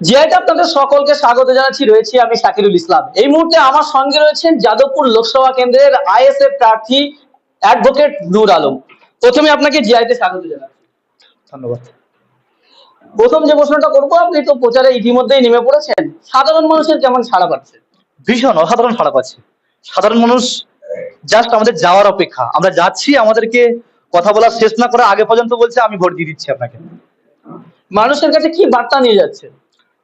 জিআইতে আপনাদের সকলকে স্বাগত জানাচ্ছি। রয়েছি আমি শাকিরুল ইসলাম। এই মুহূর্তে আমার সঙ্গে রয়েছেন যাদবপুর লোকসভা কেন্দ্রের আইএসএফ প্রার্থী অ্যাডভোকেট নূর আলম। প্রথমে আপনাকে জিআইতে স্বাগত জানাচ্ছি। ধন্যবাদ। প্রথম যে প্রশ্নটা করবো, আপনি তো প্রচারে ইতিমধ্যেই নেমে পড়েছেন, সাধারণ মানুষের কেমন সাড়া পাচ্ছে? ভীষণ অসাধারণ সাড়া পাচ্ছি। সাধারণ মানুষ জাস্ট আমাদের যাওয়ার অপেক্ষা, আমরা যাচ্ছি, আমাদেরকে কথা বলা শেষ না করে আগে পর্যন্ত বলছে আমি ভোট দিয়ে দিচ্ছি আপনাকে। মানুষের কাছে কি বার্তা নিয়ে যাচ্ছে?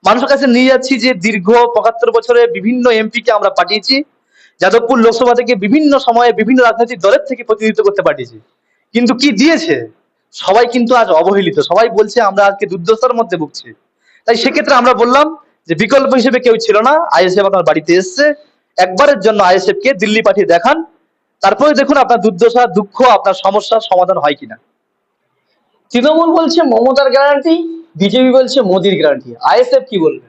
মানুষের কাছে নিয়ে যাচ্ছি যে দীর্ঘ ৭৫ বছরে বিভিন্ন এমপিকে আমরা পাঠিয়েছি, যাদবপুর লোকসভা থেকে বিভিন্ন সময়ে বিভিন্ন রাজনৈতিক দলের থেকে প্রতিনিধিত্ব করতে পাঠিয়েছি, কিন্তু কি দিয়েছে? সবাই কিন্তু আজ অবহেলিত, সবাই বলছে আমরা আজকে দুর্দশার মধ্যে ভুগছি। তাই সেক্ষেত্রে আমরা বললাম যে বিকল্প হিসেবে কেউ ছিল না, আইএসএফ আপনার বাড়িতে এসছে, একবারের জন্য আইএসএফ কে দিল্লি পাঠিয়ে দেখান, তারপরে দেখুন আপনার দুর্দশা দুঃখ আপনার সমস্যার সমাধান হয় কিনা। তৃণমূল বলছে মমতার গ্যারান্টি, বিজেপি বলছে মোদির গ্যারান্টি, আইএসএফ কি বলবে?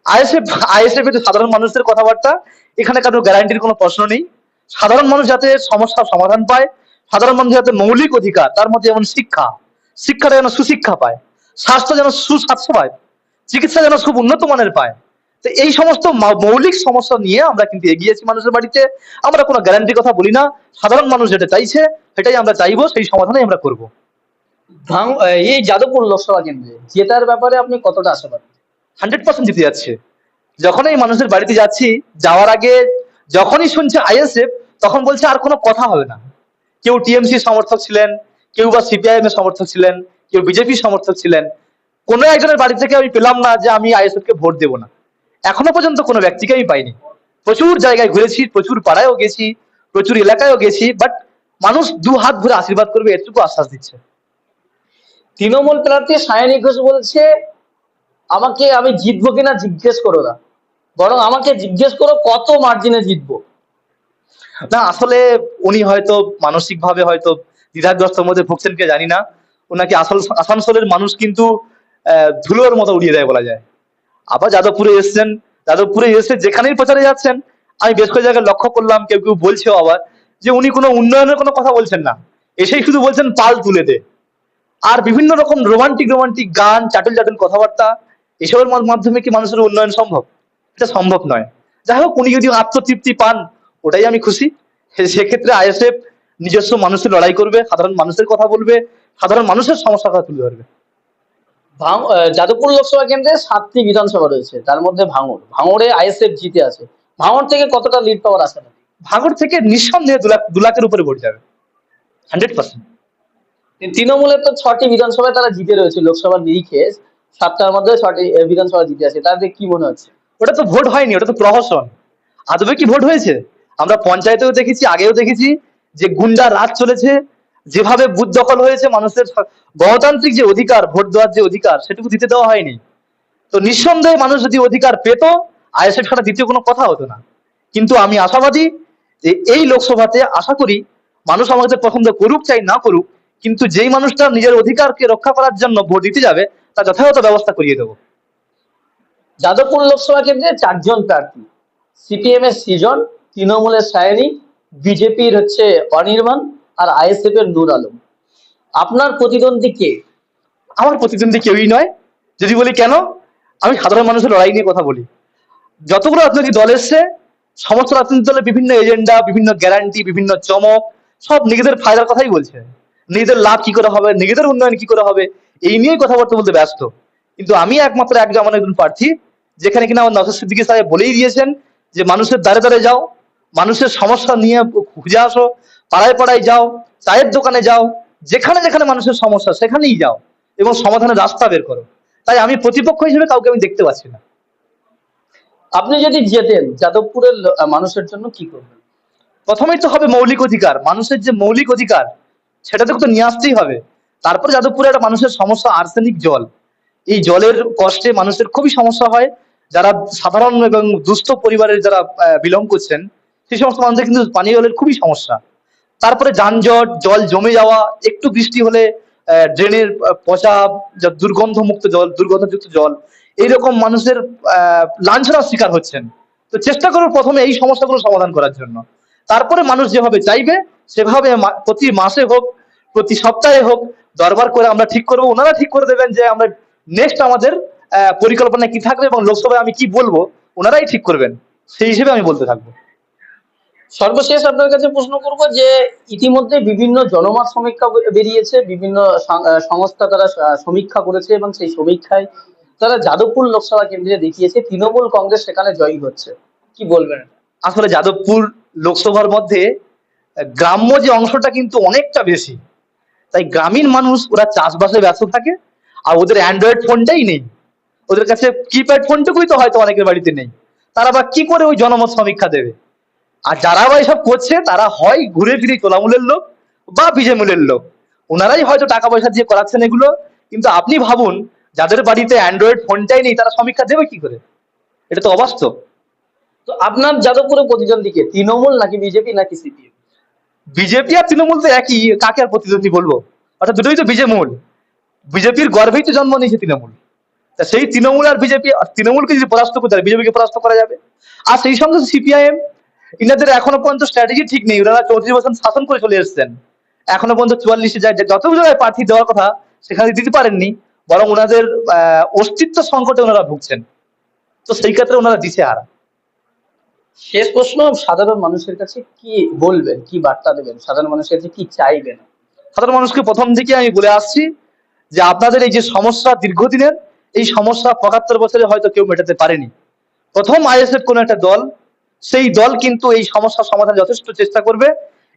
আইএসএফ আইএসএফ এর সাধারণ মানুষের কথাবার্তা, এখানে কারো গ্যারান্টির কোনো প্রশ্ন নেই। সাধারণ মানুষ যাতে সমস্যার সমাধান পায়, সাধারণ মানুষ যাতে মৌলিক অধিকার, তার মধ্যে যেমন শিক্ষাটা যেন সুশিক্ষা পায়, স্বাস্থ্য যেন সুস্বাস্থ্য পায়, চিকিৎসা যেন খুব উন্নত মানের পায়। তো এই সমস্ত মৌলিক সমস্যা নিয়ে আমরা কিন্তু এগিয়েছি মানুষের বাড়িতে। আমরা কোনো গ্যারান্টির কথা বলি না, সাধারণ মানুষ যেটা চাইছে সেটাই আমরা চাইবো, সেই সমাধানই আমরা করব। এই যাদবপুর লোকসভা কেন্দ্রে জেতার ব্যাপারে আপনি কতটা আশাবাদী? 100% জিতে যাচ্ছে। যখনই মানুষের বাড়িতে যাচ্ছি, যাওয়ার আগে যখনই শুনছে আইএসএফ, তখন বলছে আর কোনো কথা হবে না। কেউ টিএমসি সমর্থক ছিলেন, কেউ বা সিপিআইএম এর সমর্থক ছিলেন, কেউ বিজেপি সমর্থক ছিলেন, কোনো একজনের বাড়ি থেকে আমি পেলাম না যে আমি আইএসএফ কে ভোট দেবো না। এখনো পর্যন্ত কোনো ব্যক্তিকে আমি পাইনি। প্রচুর জায়গায় ঘুরেছি, প্রচুর পাড়ায়ও গেছি, প্রচুর এলাকায়ও গেছি, বাট মানুষ দু হাত ভরে আশীর্বাদ করবে এটুকু আশ্বাস দিচ্ছে। তৃণমূল প্রার্থী সায়নী ঘোষ বলছে, আমি জিতবো কিনা জিজ্ঞেস করো না, বরং আমাকে জিজ্ঞেস করো কত মার্জিনে জিতবো। না, আসলে উনি হয়তো মানসিক ভাবে হয়তো দ্বিধাগ্রস্তর মধ্যে ভুগছেন, কে জানি না। ওনাকে আসানসোলের মানুষ কিন্তু ধুলোর মতো উড়িয়ে দেয় বলা যায়। আবার যাদবপুরে এসছেন, যাদবপুরে এসে যেখানেই প্রচারে যাচ্ছেন, আমি বেশ কয়েক জায়গায় লক্ষ্য করলাম, কেউ কেউ বলছেও আবার যে উনি কোনো উন্নয়নের কোনো কথা বলছেন না, এসেই শুধু বলছেন পাল তুলে দে। আর বিভিন্ন রকম রোমান্টিক রোমান্টিক গান, চাটুল চাটুল কথাবার্তা, এসবের মাধ্যমে কি মানুষের উন্নয়ন সম্ভব? এটা সম্ভব নয়। যাই হোক, উনি যদি আত্মতৃপ্তি পান, ওটাই আমি খুশি। সেক্ষেত্রে আইএসএফ নিজস্ব মানুষের লড়াই করবে, সাধারণ মানুষের কথা বলবে, সাধারণ মানুষের সমস্যার কথা তুলে ধরবে। যাদবপুর লোকসভা কেন্দ্রে 7টি বিধানসভা রয়েছে, তার মধ্যে ভাঙড়ে আইএসএফ জিতে আছে। ভাঙড় থেকে কতটা লিড পাওয়ার আশা নাকি? ভাঙড় থেকে নিঃসন্দেহে 2 লাখের উপরে ভোট যাবে, 100%। তৃণমূলের তো 6টি বিধানসভায় তারা জিতে রয়েছে লোকসভার নিরিখে, 7টার মধ্যে 6টি বিধানসভা জিতে আছে, তাদের কি মনে হচ্ছে? ওটা তো ভোট হয়নি, ওটা তো প্রহসন। আদবে কি ভোট হয়েছে? আমরা পঞ্চায়েতেও দেখেছি, আগেও দেখেছি যে গুন্ডা রাজ চলেছে, যেভাবে বুথ দখল হয়েছে, মানুষের গণতান্ত্রিক যে অধিকার, ভোট দেওয়ার যে অধিকার, সেটুকু দিতে দেওয়া হয়নি। তো নিঃসন্দেহে মানুষ যদি অধিকার পেত, আইএসএফ ছাড়া দ্বিতীয় কোনো কথা হতো না। কিন্তু আমি আশাবাদী যে এই লোকসভাতে আশা করি মানুষ আমাদের পছন্দ করুক চাই না করুক, কিন্তু যেই মানুষটা নিজের অধিকারকে রক্ষা করার জন্য ভোট দিতে যাবে, তার যথাযথ ব্যবস্থা করিয়ে দেবো। যাদবপুর লোকসভা কেন্দ্রে 4জন প্রার্থী, সিপিএম এর 6জন, তৃণমূলের সায়নী, বিজেপির হচ্ছে অনির্বাণ, আর আইএসএফ এর নূর আলম। আপনার প্রতিদ্বন্দ্বী কে? আমার প্রতিদ্বন্দ্বী কেউই নয়। যদি বলি কেন, আমি সাধারণ মানুষের লড়াই নিয়ে কথা বলি। যতগুলো রাজনৈতিক দল এসছে, সমস্ত রাজনৈতিক দলের বিভিন্ন এজেন্ডা, বিভিন্ন গ্যারান্টি, বিভিন্ন চমক, সব নিজেদের ফায়দার কথাই বলছে। নিজেদের লাভ কি করে হবে, নিজেদের উন্নয়ন কি করে হবে, এই নিয়েই কথাবার্তা বলতে ব্যস্ত। কিন্তু আমি একমাত্র এমন একজন প্রার্থী, যেখানে কিনা আমার নওশাদ সিদ্দিকী সাহেব বলেই দিয়েছেন যে মানুষের দ্বারে দ্বারে যাও, মানুষের সমস্যা নিয়ে খুঁজে আসো, পাড়ায় পাড়ায় যাও, চায়ের দোকানে যাও, যেখানে যেখানে মানুষের সমস্যা সেখানেই যাও এবং সমাধানের রাস্তা বের করো। তাই আমি প্রতিপক্ষ হিসেবে কাউকে আমি দেখতে পাচ্ছি না। আপনি যদি জেতেন, যাদবপুরের মানুষের জন্য কি করবেন? প্রথমেই তো হবে মৌলিক অধিকার, মানুষের যে মৌলিক অধিকার সেটাতে তো নিয়ে আসতেই হবে। তারপর যাদবপুরে একটা মানুষের সমস্যা আর্সেনিক জল, এই জলের কষ্টে মানুষের খুবই সমস্যা হয়। যারা সাধারণ এবং দুস্থ পরিবারের যারা বিলং করছেন, সেই সমস্ত মানুষদের কিন্তু পানীয় জলের খুবই সমস্যা। তারপরে যানজট, জল জমে যাওয়া, একটু বৃষ্টি হলে ড্রেনের পচা, দুর্গন্ধমুক্ত জল, দুর্গন্ধযুক্ত জল, এইরকম মানুষের লাঞ্ছনার শিকার হচ্ছেন। তো চেষ্টা করবো প্রথমে এই সমস্যাগুলো সমাধান করার জন্য। তারপরে মানুষ যেভাবে চাইবে সেভাবে প্রতি মাসে হোক, প্রতি সপ্তাহে হোক, দরবার করে আমরা ঠিক করবো, ওনারা ঠিক করে দেবেন যে আমরা নেক্সট আমাদের পরিকল্পনা কি থাকবে এবং লোকসভায় আমি কি বলবো ওনারাই ঠিক করবেন, সেই হিসেবে আমি বলতে থাকবো। সর্বশেষ আপনার কাছে প্রশ্ন করব যে ইতিমধ্যে বিভিন্ন জনমত সমীক্ষা বেরিয়েছে, বিভিন্ন সংস্থা তারা সমীক্ষা করেছে এবং সেই সমীক্ষায় তারা যাদবপুর লোকসভা কেন্দ্রে দেখিয়েছে তৃণমূল কংগ্রেস সেখানে জয়ী হচ্ছে। কি বলবেন? আসলে যাদবপুর লোকসভার মধ্যে গ্রাম্য যে অংশটা কিন্তু অনেকটা বেশি, তাই গ্রামীণ মানুষ ওরা চাষবাসে ব্যস্ত থাকে, আর ওদের অ্যান্ড্রয়েড ফোনটাই নেই, ওদের কাছে কিপ্যাড ফোনটুকুই তো হয়তো অনেকের বাড়িতে নেই, তারা বা কি করে ওই জনমত সমীক্ষা দেবে? আর যারা বা এসব করছে তারা হয় ঘুরে ফিরে তোলামূলের লোক বা বিজেমূলের লোক, ওনারাই হয়তো টাকা পয়সা দিয়ে করাচ্ছেন এগুলো। কিন্তু আপনি ভাবুন, যাদের বাড়িতে অ্যান্ড্রয়েড ফোনটাই নেই তারা সমীক্ষা দেবে কি করে? এটা তো অবাস্তব। তো আপনার যাদবপুরে প্রতিদ্বন্দ্বী কে, তৃণমূল নাকি বিজেপি নাকি সিপিএম? বিজেপি আর তৃণমূল তো একই, কাকে আর প্রতিদ্বন্দ্বী বলবো? অর্থাৎ দুটোই তো বিজেমূল, বিজেপির গর্ভেই তো জন্ম নিয়েছে তৃণমূল। তা সেই তৃণমূল আর বিজেপি, তৃণমূলকে যদি পরাস্ত করতে হয় বিজেপিকে পরাস্ত করা যাবে। আর সেই সঙ্গে সিপিআইএম, ইনাদের এখনো পর্যন্ত স্ট্র্যাটেজি ঠিক নেই, ওনারা 34 বছর শাসন করে চলে এসেছেন, এখনো পর্যন্ত 44-এ যায় যত জায়গায় প্রার্থী দেওয়ার কথা সেখানে দিতে পারেননি, বরং ওনাদের অস্তিত্ব সংকটে ওনারা ভুগছেন। তো সেই ক্ষেত্রে ওনারা দিশেহারা। শেষ প্রশ্ন, সাধারণ মানুষের কাছে কি বলবেন, কি বার্তা দেবেন, সাধারণ মানুষের কাছে কি চাইবেন? সাধারণ মানুষকে প্রথম থেকে আমি বলে আসছি যে আপনাদের এই যে সমস্যা দীর্ঘদিনের, এই সমস্যা 75 বছরে হয়তো কেউ মেটাতে পারেনি। প্রথম আইএসএফ কোন একটা দল, সেই দল কিন্তু এই সমস্যার সমাধানে যথেষ্ট চেষ্টা করবে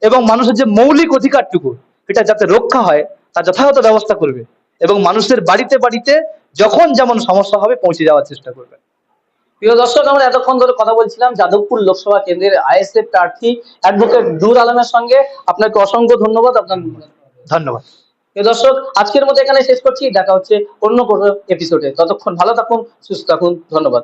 এবং মানুষের যে মৌলিক অধিকারটুকু এটা যাতে রক্ষা হয় তার যথাযথ ব্যবস্থা করবে এবং মানুষের বাড়িতে বাড়িতে যখন যেমন সমস্যা হবে পৌঁছে যাওয়ার চেষ্টা করবে। প্রিয় দর্শক, আমরা এতক্ষণ ধরে কথা বলছিলাম যাদবপুর লোকসভা কেন্দ্রের আইএসএফ প্রার্থী অ্যাডভোকেট নূর আলমের সঙ্গে। আপনাকে অসংখ্য ধন্যবাদ। আপনার ধন্যবাদ। প্রিয় দর্শক, আজকের মতো এখানে শেষ করছি, দেখা হচ্ছে অন্য কোনো এপিসোডে। ততক্ষণ ভালো থাকুন, সুস্থ থাকুন, ধন্যবাদ।